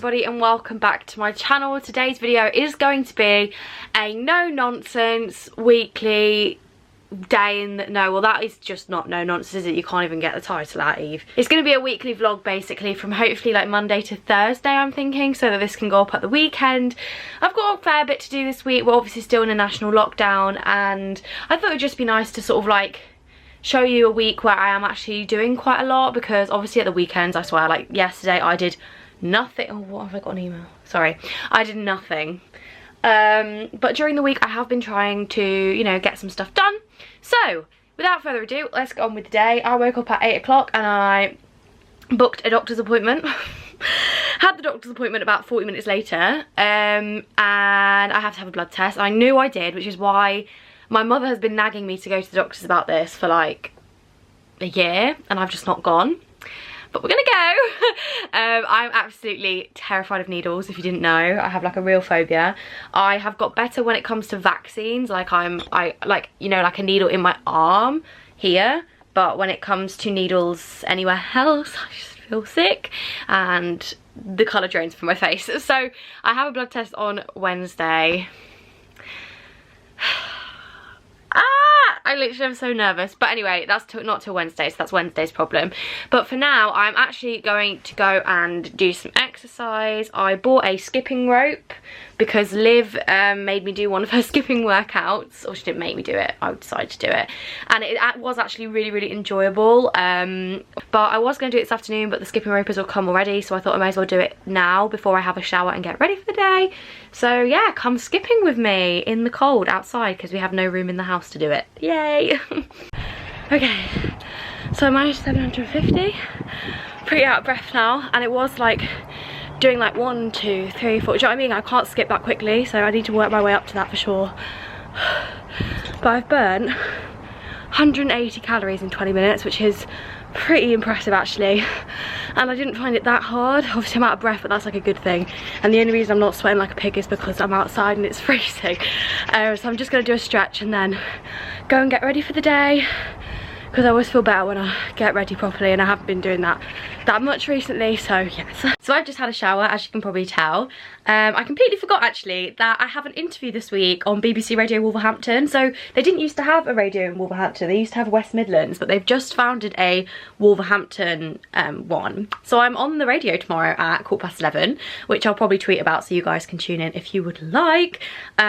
everybody and welcome back to my channel. Today's video is going to be a no-nonsense weekly day in the... No, well that is just not no-nonsense, is it? You can't even get the title out, Eve. It's going to be a weekly vlog basically from hopefully like Monday to Thursday, I'm thinking, so that this can go up at the weekend. I've got a fair bit to do this week. We're obviously still in a national lockdown and I thought it would just be nice to sort of like show you a week where I am actually doing quite a lot, because obviously at the weekends, I swear, like yesterday I did nothing. Oh, what have I got an email? Sorry, I did nothing. But during the week I have been trying to, you know, get some stuff done. So without further ado, let's get on with the day. I woke up at 8 o'clock and I booked a doctor's appointment. Had the doctor's appointment about 40 minutes later, and I have to have a blood test. I knew I did, which is why my mother has been nagging me to go to the doctors about this for like a year and I've just not gone. But we're gonna go. I'm absolutely terrified of needles, if you didn't know. I have like a real phobia. I have got better when it comes to vaccines. Like I like, you know, like a needle in my arm here. But when it comes to needles anywhere else, I just feel sick and the colour drains from my face. So I have a blood test on Wednesday. I literally am so nervous, but anyway, that's not till Wednesday, so that's Wednesday's problem. But for now, I'm actually going to go and do some exercise. I bought a skipping rope because Liv made me do one of her skipping workouts, or she didn't make me do it, I decided to do it, and it was actually really enjoyable. But I was going to do it this afternoon, but the skipping rope has all come already, so I thought I might as well do it now before I have a shower and get ready for the day. So yeah, come skipping with me in the cold outside because we have no room in the house to do it. Yay! Okay, so I managed 750. Pretty out of breath now, and it was like doing like 1, 2, 3, 4. Do you know what I mean? I can't skip that quickly, so I need to work my way up to that for sure. But I've burnt 180 calories in 20 minutes, which is pretty impressive actually, and I didn't find it that hard. Obviously I'm out of breath, but that's like a good thing, and the only reason I'm not sweating like a pig is because I'm outside and it's freezing. So I'm just going to do a stretch and then go and get ready for the day, because I always feel better when I get ready properly, and I haven't been doing that much recently, so yes. So I've just had a shower, as you can probably tell. I completely forgot actually that I have an interview this week on BBC Radio Wolverhampton. So they didn't used to have a radio in Wolverhampton, they used to have West Midlands, but they've just founded a Wolverhampton one. So I'm on the radio tomorrow at 11:15, which I'll probably tweet about, so you guys can tune in if you would like. So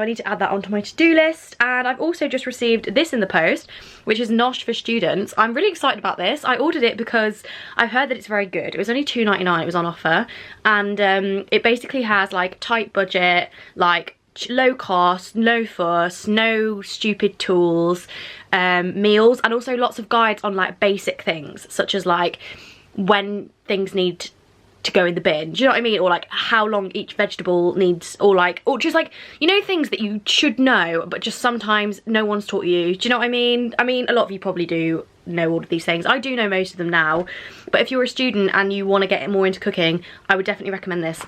I need to add that onto my to-do list, and I've also just received this in the post, which is Nosh for students. I'm really excited about this. I ordered it because I've heard that it's very good. It was only £2.99, it was on offer, and it basically has like tight budget, like low cost, no fuss, no stupid tools, meals, and also lots of guides on like basic things, such as like when things need to go in the bin, do you know what I mean, or like how long each vegetable needs, or just like, you know, things that you should know but just sometimes no one's taught you. Do you know what I mean? I mean, a lot of you probably do know all of these things. I do know most of them now, but if you're a student and you want to get more into cooking, I would definitely recommend this.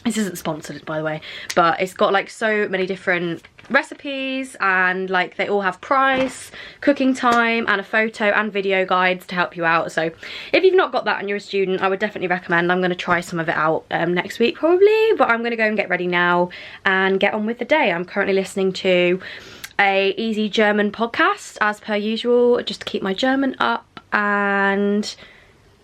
This isn't sponsored, by the way, but it's got like so many different recipes, and like they all have price, cooking time, and a photo and video guides to help you out. So if you've not got that and you're a student, I would definitely recommend. I'm going to try some of it out next week probably, but I'm going to go and get ready now and get on with the day. I'm currently listening to a easy German podcast as per usual, just to keep my German up, and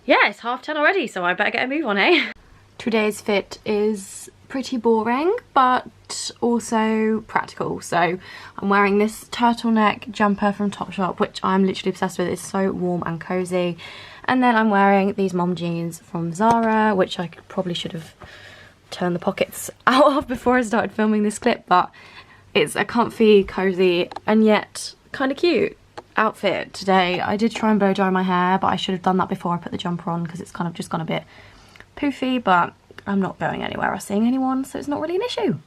yeah, it's 10:30 already, so I better get a move on, eh? Today's fit is pretty boring, but also practical. So I'm wearing this turtleneck jumper from Topshop, which I'm literally obsessed with. It's so warm and cozy. And then I'm wearing these mom jeans from Zara, which I probably should have turned the pockets out of before I started filming this clip, but it's a comfy, cozy, and yet kind of cute outfit today. I did try and blow dry my hair, but I should have done that before I put the jumper on, because it's kind of just gone a bit poofy, but I'm not going anywhere or seeing anyone, so it's not really an issue.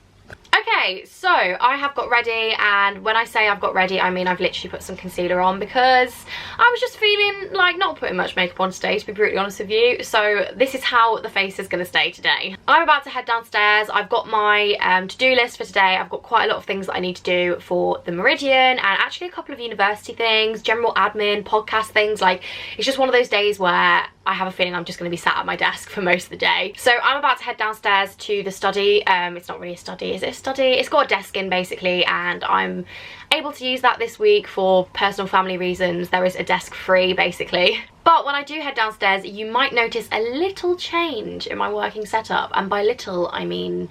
Okay, so I have got ready, and when I say I've got ready, I mean I've literally put some concealer on because I was just feeling like not putting much makeup on today, to be brutally honest with you. So this is how the face is going to stay today. I'm about to head downstairs. I've got my to-do list for today. I've got quite a lot of things that I need to do for the Meridian, and actually a couple of university things, general admin, podcast things. Like, it's just one of those days where I have a feeling I'm just going to be sat at my desk for most of the day. So I'm about to head downstairs to the study. It's not really a study, is it a study? It's got a desk in basically, and I'm able to use that this week for personal family reasons. There is a desk free basically. But when I do head downstairs, you might notice a little change in my working setup, and by little I mean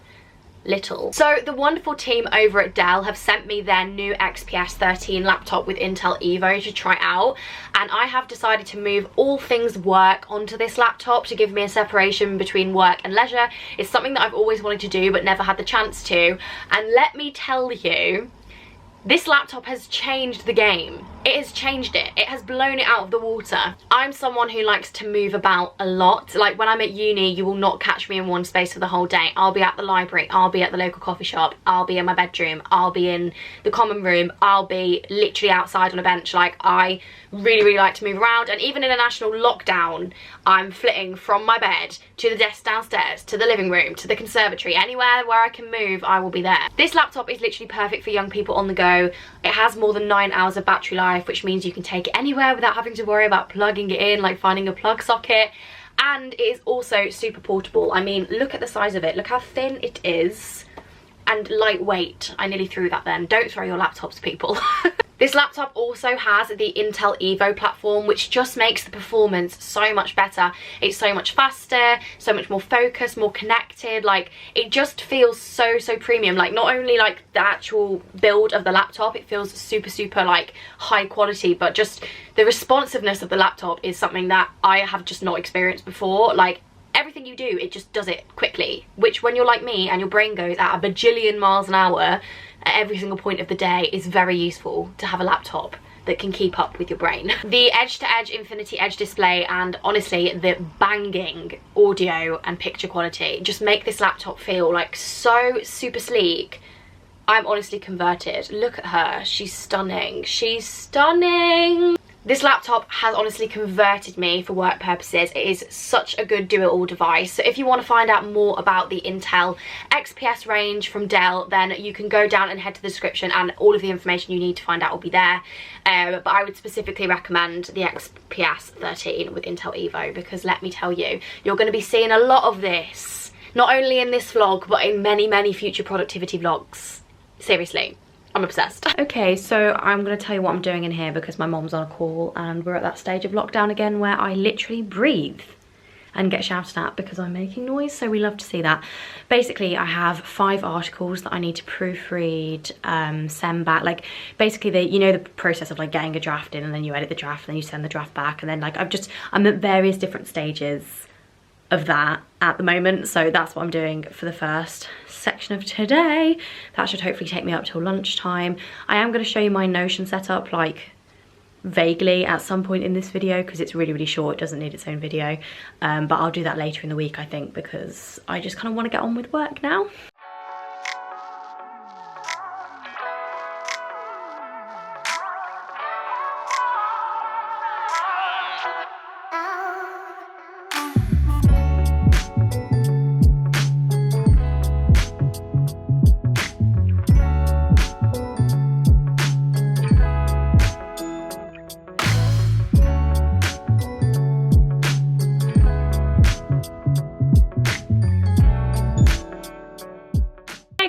little. So the wonderful team over at Dell have sent me their new XPS 13 laptop with Intel Evo to try out, and I have decided to move all things work onto this laptop to give me a separation between work and leisure. It's something that I've always wanted to do but never had the chance to, and let me tell you, this laptop has changed the game. It has changed it. It has blown it out of the water. I'm someone who likes to move about a lot. Like when I'm at uni, you will not catch me in one space for the whole day. I'll be at the library, I'll be at the local coffee shop, I'll be in my bedroom, I'll be in the common room, I'll be literally outside on a bench. Like I really like to move around, and even in a national lockdown, I'm flitting from my bed to the desk downstairs, to the living room, to the conservatory. Anywhere where I can move, I will be there. This laptop is literally perfect for young people on the go. It has more than 9 hours of battery life, which means you can take it anywhere without having to worry about plugging it in, like finding a plug socket. And it is also super portable. I mean, look at the size of it. Look how thin it is, and lightweight. I nearly threw that then. Don't throw your laptops, people. This laptop also has the Intel Evo platform, which just makes the performance so much better. It's so much faster, so much more focused, more connected. Like, it just feels so premium. Like, not only like the actual build of the laptop, it feels super like high quality, but just the responsiveness of the laptop is something that I have just not experienced before. Like, everything you do, it just does it quickly, which when you're like me and your brain goes at a bajillion miles an hour at every single point of the day, is very useful to have a laptop that can keep up with your brain. The edge-to-edge Infinity Edge display and honestly the banging audio and picture quality just make this laptop feel like so super sleek. I'm honestly converted. Look at her, she's stunning. She's stunning. This laptop has honestly converted me for work purposes. It is such a good do-it-all device. So if you want to find out more about the Intel XPS range from Dell, then you can go down and head to the description, and all of the information you need to find out will be there. But I would specifically recommend the XPS 13 with Intel Evo, because let me tell you, you're going to be seeing a lot of this, not only in this vlog, but in many future productivity vlogs. Seriously. I'm obsessed. Okay, so I'm going to tell you what I'm doing in here because my mom's on a call and we're at that stage of lockdown again where I literally breathe and get shouted at because I'm making noise, so we love to see that. Basically, I have 5 articles that I need to proofread, send back. Like, basically, you know the process of like getting a draft in, and then you edit the draft, and then you send the draft back, and then like I'm at various different stages of that at the moment, so that's what I'm doing for the first section of today. That should hopefully take me up till lunchtime. I am going to show you my Notion setup, like vaguely at some point in this video, because it's really short. It doesn't need its own video, but I'll do that later in the week, I think, because I just kind of want to get on with work now.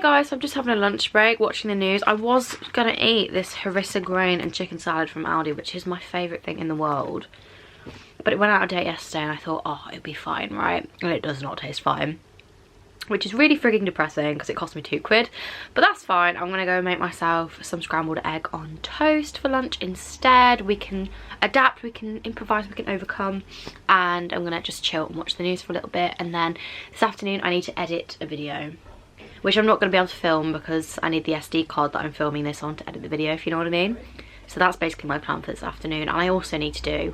Guys, I'm just having a lunch break watching the news. I was gonna eat this harissa grain and chicken salad from Aldi, which is my favourite thing in the world, but it went out of date yesterday and I thought, oh, it'll be fine, right? And it does not taste fine, which is really frigging depressing because it cost me £2, but that's fine. I'm gonna go make myself some scrambled egg on toast for lunch instead. We can adapt, we can improvise, we can overcome, and I'm gonna just chill and watch the news for a little bit, and then this afternoon I need to edit a video, which I'm not going to be able to film because I need the SD card that I'm filming this on to edit the video, if you know what I mean. So that's basically my plan for this afternoon. And I also need to do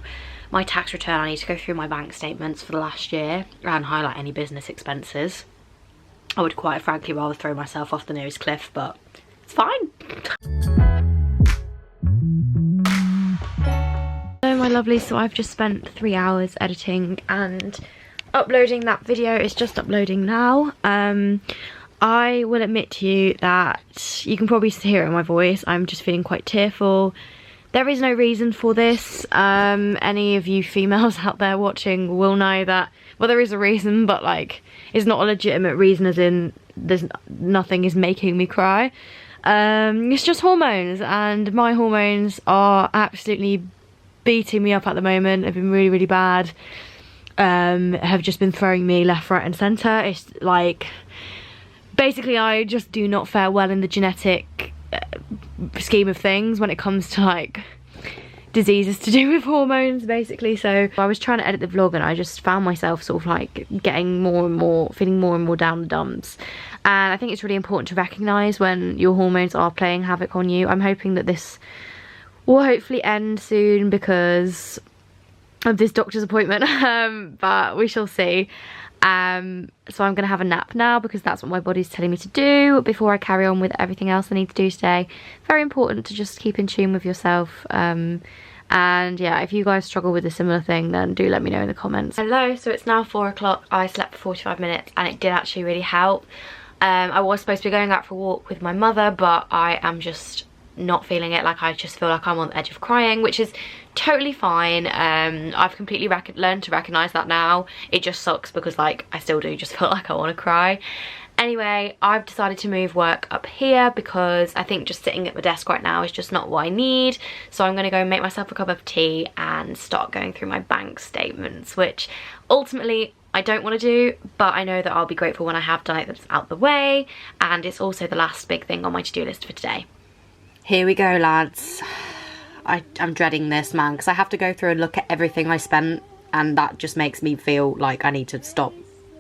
my tax return. I need to go through my bank statements for the last year and highlight any business expenses. I would quite frankly rather throw myself off the nearest cliff, but it's fine. Hello my lovely, so I've just spent 3 hours editing and uploading that video. It's just uploading now. I will admit to you that you can probably hear it in my voice. I'm just feeling quite tearful. There is no reason for this. Any of you females out there watching will know that, well, there is a reason, but like, it's not a legitimate reason as in there's nothing is making me cry. It's just hormones, and my hormones are absolutely beating me up at the moment. Have been really, really bad. Have just been throwing me left, right and centre. It's like, basically I just do not fare well in the genetic scheme of things when it comes to like diseases to do with hormones, basically. So I was trying to edit the vlog and I just found myself sort of like getting more and more, feeling more and more down the dumps. And I think it's really important to recognise when your hormones are playing havoc on you. I'm hoping that this will hopefully end soon because of this doctor's appointment, but we shall see. So I'm gonna have a nap now because that's what my body's telling me to do before I carry on with everything else I need to do today. Very important to just keep in tune with yourself. And yeah, if you guys struggle with a similar thing, then do let me know in the comments. Hello, so it's now 4 o'clock. I slept for 45 minutes and it did actually really help. I was supposed to be going out for a walk with my mother, but I am just not feeling it. Like, I just feel like I'm on the edge of crying, which is totally fine. I've completely learned to recognise that now. It just sucks because like I still do just feel like I want to cry. Anyway, I've decided to move work up here because I think just sitting at my desk right now is just not what I need. So I'm going to go make myself a cup of tea and start going through my bank statements, which ultimately I don't want to do, but I know that I'll be grateful when I have done it, that's out the way. And it's also the last big thing on my to-do list for today. Here we go, lads. I'm dreading this, man, because I have to go through and look at everything I spent, and that just makes me feel like I need to stop.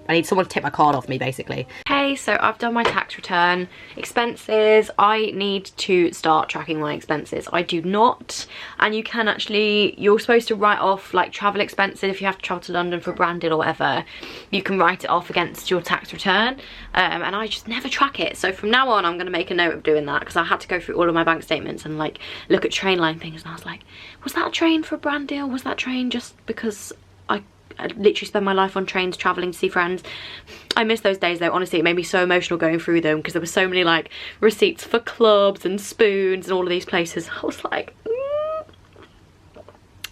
I need someone to take my card off me, basically. Okay, so I've done my tax return. Expenses, I need to start tracking my expenses. I do not, and you can actually, you're supposed to write off like travel expenses if you have to travel to London for a brand deal or whatever. You can write it off against your tax return, and I just never track it. So from now on, I'm gonna make a note of doing that because I had to go through all of my bank statements and like look at train line things, and I was like, was that a train for a brand deal? Was that train just because I literally spend my life on trains traveling to see friends? I miss those days though. Honestly, it made me so emotional going through them because there were so many like receipts for clubs and spoons and all of these places. I was like,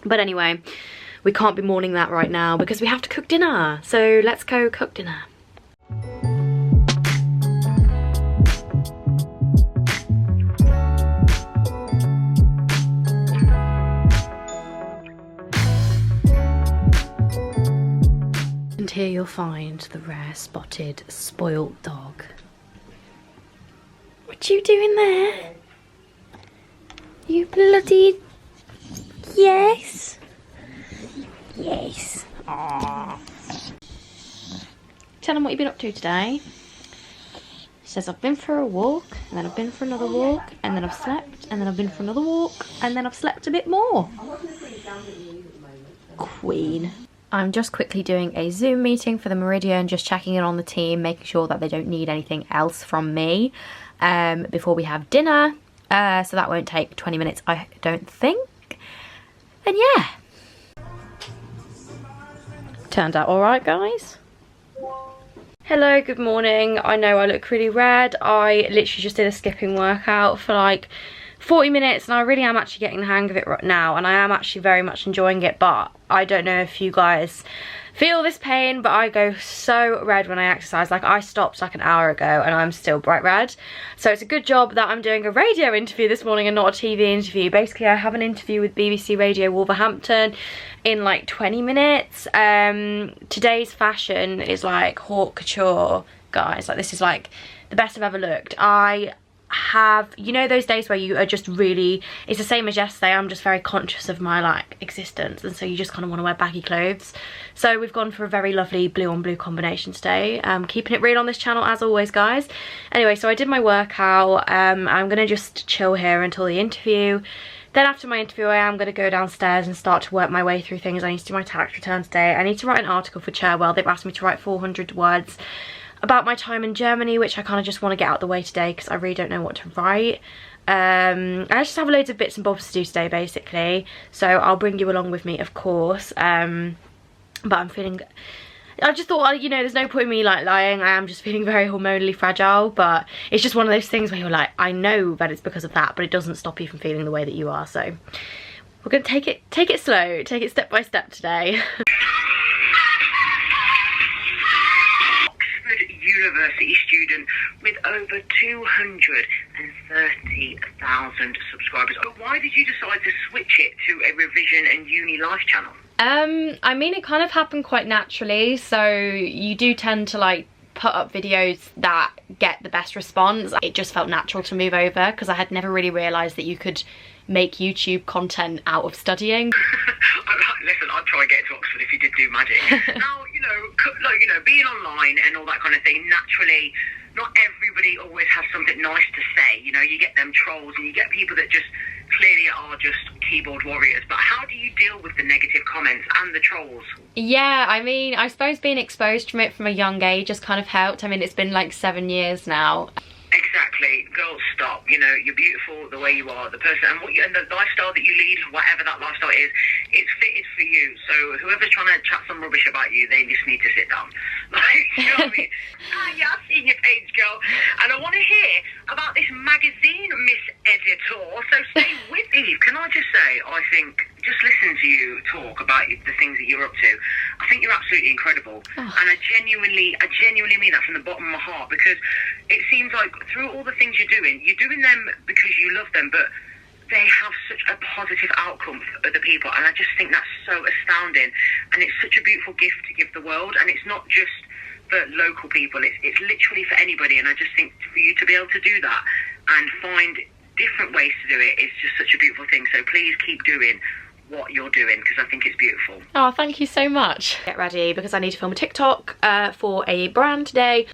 But anyway, we can't be mourning that right now because we have to cook dinner. So let's go cook dinner. And here you'll find the rare spotted spoilt dog. What you doing there? You bloody... Yes. Yes. Aww. Tell him what you've been up to today. He says, I've been for a walk, and then I've been for another walk, and then I've slept, and then I've been for another walk, and then I've slept a bit more. Queen. I'm just quickly doing a Zoom meeting for the Meridian, just checking in on the team, making sure that they don't need anything else from me before we have dinner. So that won't take 20 minutes, I don't think. And yeah. Turned out alright, guys. Hello, good morning. I know I look really red. I literally just did a skipping workout for like 40 minutes and I really am actually getting the hang of it right now, and I am actually very much enjoying it, but I don't know if you guys feel this pain, but I go so red when I exercise. Like, I stopped like an hour ago and I'm still bright red. So it's a good job that I'm doing a radio interview this morning and not a TV interview. Basically, I have an interview with BBC Radio Wolverhampton in like 20 minutes. Today's fashion is like haute couture, guys. Like, this is like the best I've ever looked. I have, you know, those days where you are just really, it's the same as yesterday, I'm just very conscious of my like existence, and so you just kind of want to wear baggy clothes. So we've gone for a very lovely blue on blue combination today. Keeping it real on this channel as always, guys. Anyway, so I did my workout. I'm gonna just chill here until the interview. Then after my interview, I am going to go downstairs and start to work my way through things. I need to do my tax return today. I need to write an article for Cherwell. They've asked me to write 400 words about my time in Germany, which I kind of just want to get out the way today because I really don't know what to write. I just have loads of bits and bobs to do today, basically. So I'll bring you along with me, of course. But I'm feeling I just thought, you know, there's no point in me like lying. I am just feeling very hormonally fragile, but it's just one of those things where you're like, I know that it's because of that, but it doesn't stop you from feeling the way that you are. So we're gonna take it slow, take it step by step today. University student with over 230,000 subscribers. Why did you decide to switch it to a revision and uni life channel? I mean, it kind of happened quite naturally. So you do tend to like put up videos that get the best response. It just felt natural to move over because I had never really realised that you could make YouTube content out of studying. Listen, I'd try and get to Oxford if you did do magic. Now, you know, like, you know, being online and all that kind of thing, naturally, not everybody always has something nice to say. You know, you get them trolls and you get people that just clearly are just keyboard warriors. But how do you deal with the negative comments and the trolls? Yeah, I mean, I suppose being exposed from it from a young age has kind of helped. I mean, it's been like 7 years now. Exactly. Girls, stop. You know, you're beautiful the way you are, the person, and and the lifestyle that you lead, whatever that lifestyle is, it's fitted for you. So whoever's trying to chat some rubbish about you, they just need to sit down. Like, you know what I mean? Yeah, I've seen your page, girl. And I want to hear about this magazine, Miss Editor. So stay with me. Can I just say, I think, just listen to you talk about the things that you're up to. I think you're absolutely incredible. And I genuinely mean that from the bottom of my heart, because it seems like through all the things you're doing them because you love them, but they have such a positive outcome for other people, and I just think that's so astounding, and it's such a beautiful gift to give the world. And it's not just for local people, it's literally for anybody. And I just think for you to be able to do that and find different ways to do it is just such a beautiful thing. So please keep doing what you're doing, because I think it's beautiful. Oh, thank you so much. Get ready because I need to film a TikTok for a brand today.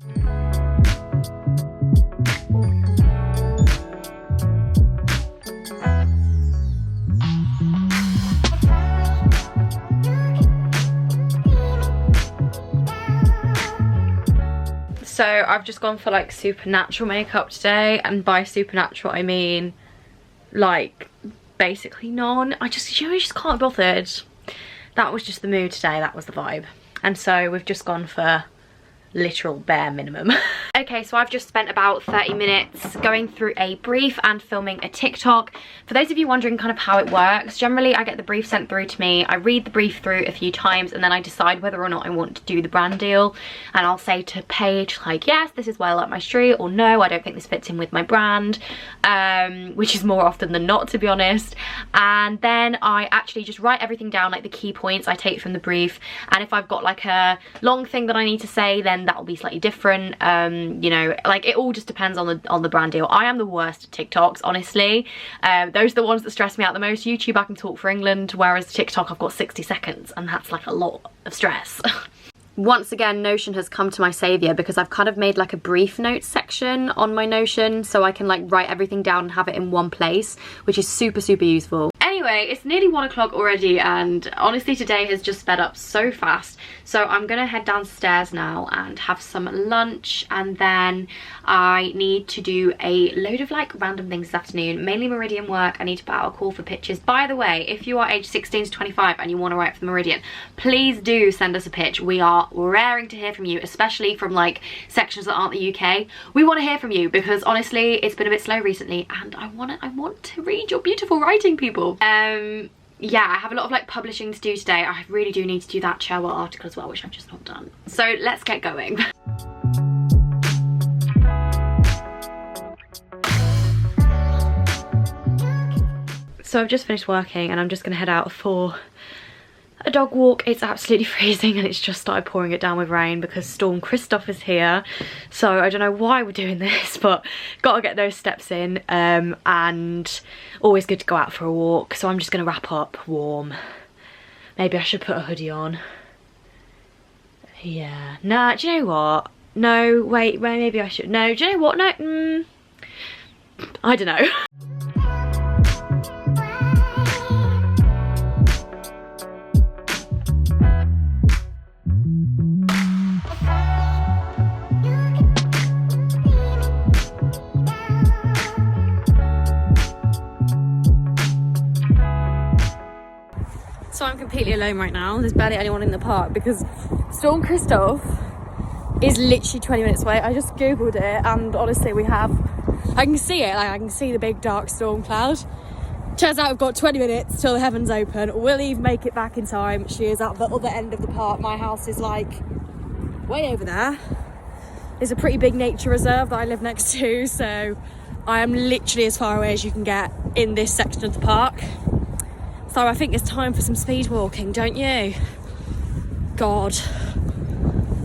So I've just gone for like supernatural makeup today, and by supernatural I mean like basically none. I just can't be bothered. That was just the mood today, that was the vibe. And so we've just gone for literal bare minimum. Okay, so I've just spent about 30 minutes going through a brief and filming a TikTok. For those of you wondering kind of how it works, generally I get the brief sent through to me, I read the brief through a few times, and then I decide whether or not I want to do the brand deal. And I'll say to Paige like, yes, this is well up my street, or no, I don't think this fits in with my brand, which is more often than not, to be honest. And then I actually just write everything down, like the key points I take from the brief, and if I've got like a long thing that I need to say, then that'll be slightly different. You know, like it all just depends on the brand deal. I am the worst at TikToks, honestly. Those are the ones that stress me out the most. YouTube, I can talk for England, whereas TikTok I've got 60 seconds, and that's like a lot of stress. Once again, Notion has come to my saviour, because I've kind of made like a brief notes section on my Notion, so I can like write everything down and have it in one place, which is super useful. Anyway, it's nearly 1 o'clock already, and honestly today has just sped up so fast. So I'm gonna head downstairs now and have some lunch, and then I need to do a load of like random things this afternoon, mainly Meridian work. I need to put out a call for pitches. By the way, if you are age 16 to 25 and you want to write for the Meridian, please do send us a pitch. We are raring to hear from you, especially from like sections that aren't the UK. We want to hear from you, because honestly it's been a bit slow recently, and I want to read your beautiful writing, people. Yeah, I have a lot of like publishing to do today. I really do need to do that Chair article as well, which I've just not done. So let's get going. So I've just finished working, and I'm just gonna head out for a dog walk. It's absolutely freezing, and it's just started pouring it down with rain because Storm Christoph is here. So I don't know why we're doing this, but gotta get those steps in, and always good to go out for a walk. So I'm just gonna wrap up warm. Maybe I should put a hoodie on. Yeah, nah, do you know what? No, wait, maybe I should. No, do you know what? No, I don't know. So I'm completely alone right now. There's barely anyone in the park because Storm Christoph is literally 20 minutes away. I just googled it, and honestly I can see it, like I can see the big dark storm cloud. Turns out we've got 20 minutes till the heavens open. Will Eve make it back in time? She is at the other end of the park. My house is like way over there. There's a pretty big nature reserve that I live next to, so I am literally as far away as you can get in this section of the park. So I think it's time for some speed walking, don't you? God,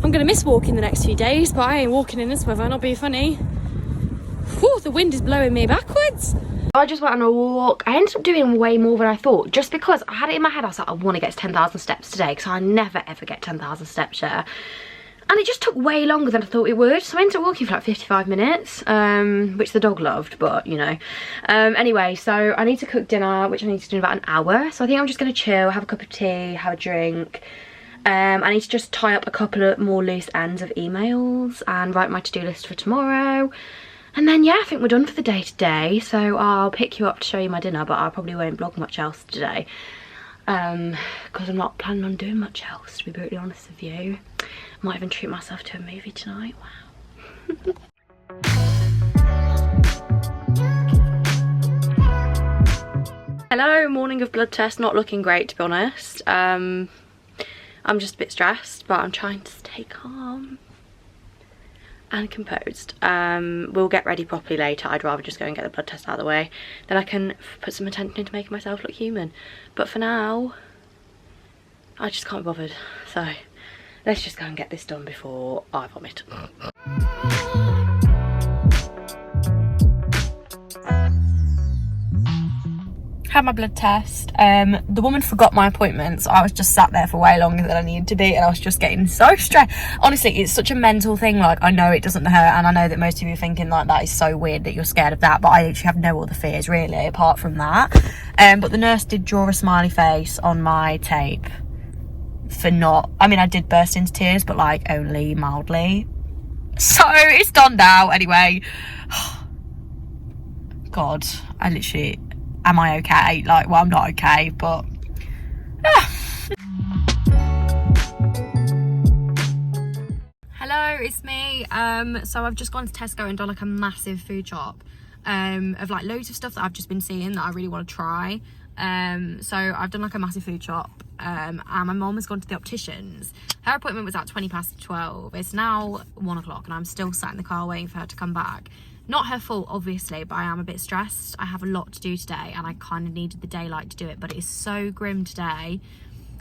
I'm gonna miss walking the next few days, but I ain't walking in this weather, not be funny. Whew, the wind is blowing me backwards. I just went on a walk. I ended up doing way more than I thought, just because I had it in my head. I was like, I want to get to 10,000 steps today, because I never ever get 10,000 steps here. And it just took way longer than I thought it would. So I ended up walking for like 55 minutes, which the dog loved, but you know. Anyway, so I need to cook dinner, which I need to do in about an hour. So I think I'm just going to chill, have a cup of tea, have a drink. I need to just tie up a couple of more loose ends of emails and write my to-do list for tomorrow. And then yeah, I think we're done for the day today. So I'll pick you up to show you my dinner, but I probably won't vlog much else today. Because I'm not planning on doing much else, to be brutally honest with you. Might even treat myself to a movie tonight. Wow. Hello, morning of blood test. Not looking great, to be honest. I'm just a bit stressed, but I'm trying to stay calm and composed. We'll get ready properly later. I'd rather just go and get the blood test out of the way, then I can put some attention into making myself look human. But for now, I just can't be bothered. So let's just go and get this done before I vomit. Had my blood test. The woman forgot my appointment, so I was just sat there for way longer than I needed to be, and I was just getting so stressed. Honestly, it's such a mental thing. Like, I know it doesn't hurt, and I know that most of you are thinking like that is so weird that you're scared of that, but I actually have no other fears really apart from that. But the nurse did draw a smiley face on my tape for not, I mean, I did burst into tears, but like only mildly. So it's done now anyway. God, I literally, am I okay? Like, well, I'm not okay, but hello, it's me. So I've just gone to Tesco and done like a massive food shop of like loads of stuff that I've just been seeing that I really want to try. So I've done like a massive food shop, and my mom has gone to the opticians. Her appointment was at 12:20. It's now 1 o'clock and I'm still sat in the car waiting for her to come back. Not her fault, obviously, but I am a bit stressed. I have a lot to do today and I kind of needed the daylight to do it, but it is so grim today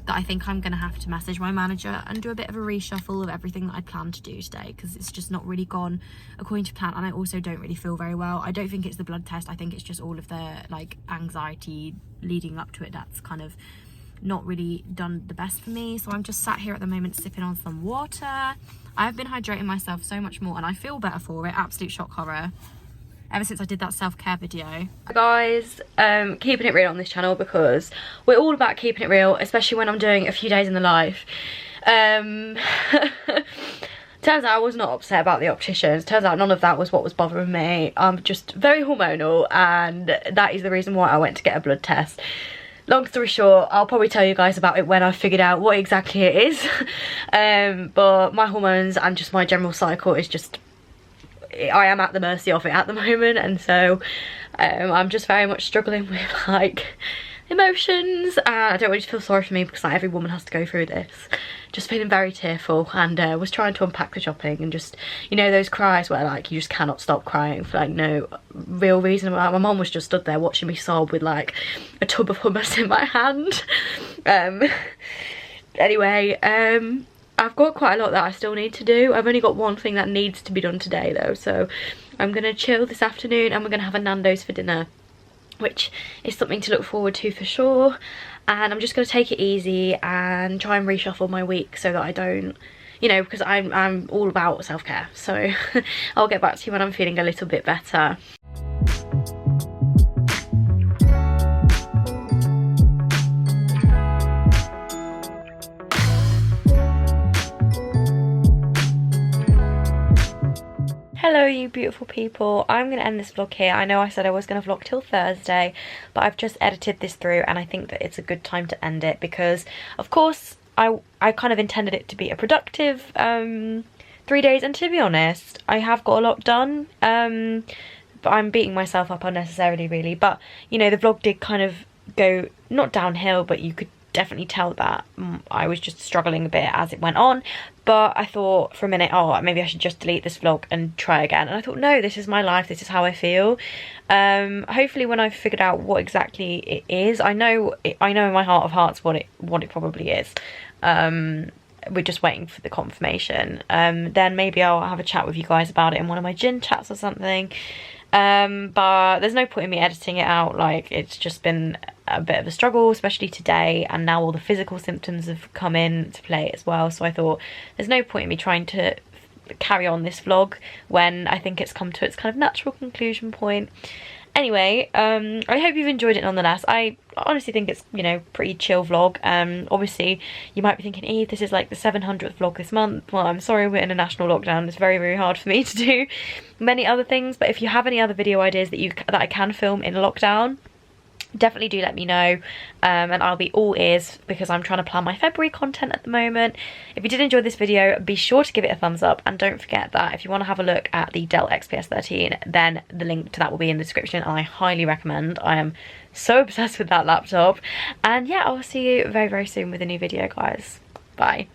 that I think I'm going to have to message my manager and do a bit of a reshuffle of everything that I planned to do today, because it's just not really gone according to plan, and I also don't really feel very well. I don't think it's the blood test. I think it's just all of the like anxiety leading up to it that's kind of not really done the best for me. So I'm just sat here at the moment sipping on some water. I've been hydrating myself so much more and I feel better for it. Absolute shock horror ever since I did that self-care video. Guys, keeping it real on this channel because we're all about keeping it real, especially when I'm doing a few days in the life. Turns out I was not upset about the opticians. Turns out none of that was what was bothering me. I'm just very hormonal, and that is the reason why I went to get a blood test. Long story short, I'll probably tell you guys about it when I figured out what exactly it is. But my hormones and just my general cycle is just, I am at the mercy of it at the moment, and so I'm just very much struggling with like emotions, and I don't really feel sorry for me because like every woman has to go through this. Just feeling very tearful, and was trying to unpack the shopping, and just, you know, those cries where like you just cannot stop crying for like no real reason. Like, my mum was just stood there watching me sob with like a tub of hummus in my hand. Anyway, I've got quite a lot that I still need to do. I've only got one thing that needs to be done today though, so I'm gonna chill this afternoon and we're gonna have a Nando's for dinner, which is something to look forward to for sure. And I'm just gonna take it easy and try and reshuffle my week so that I don't, you know, because I'm all about self-care. So I'll get back to you when I'm feeling a little bit better. Hello you beautiful people, I'm going to end this vlog here. I know I said I was going to vlog till Thursday, but I've just edited this through and I think that it's a good time to end it because, of course, I kind of intended it to be a productive 3 days, and to be honest, I have got a lot done. But I'm beating myself up unnecessarily, really. But, you know, the vlog did kind of go, not downhill, but you could definitely tell that I was just struggling a bit as it went on. But I thought for a minute, oh, maybe I should just delete this vlog and try again. And I thought, no, this is my life, this is how I feel. Hopefully when I've figured out what exactly it is, I know in my heart of hearts what it probably is. We're just waiting for the confirmation. Then maybe I'll have a chat with you guys about it in one of my gin chats or something. But there's no point in me editing it out. Like, it's just been a bit of a struggle, especially today, and now all the physical symptoms have come in to play as well. So I thought there's no point in me trying to carry on this vlog when I think it's come to its kind of natural conclusion point. Anyway, I hope you've enjoyed it nonetheless. I honestly think it's, you know, pretty chill vlog. Obviously you might be thinking, Eve, this is like the 700th vlog this month. Well, I'm sorry, we're in a national lockdown. It's very, very hard for me to do many other things. But if you have any other video ideas that I can film in lockdown, definitely do let me know, and I'll be all ears, because I'm trying to plan my February content at the moment. If you did enjoy this video, be sure to give it a thumbs up, and don't forget that if you want to have a look at the Dell XPS 13, then the link to that will be in the description, and I highly recommend. I am so obsessed with that laptop. And yeah, I'll see you very, very soon with a new video, guys. Bye.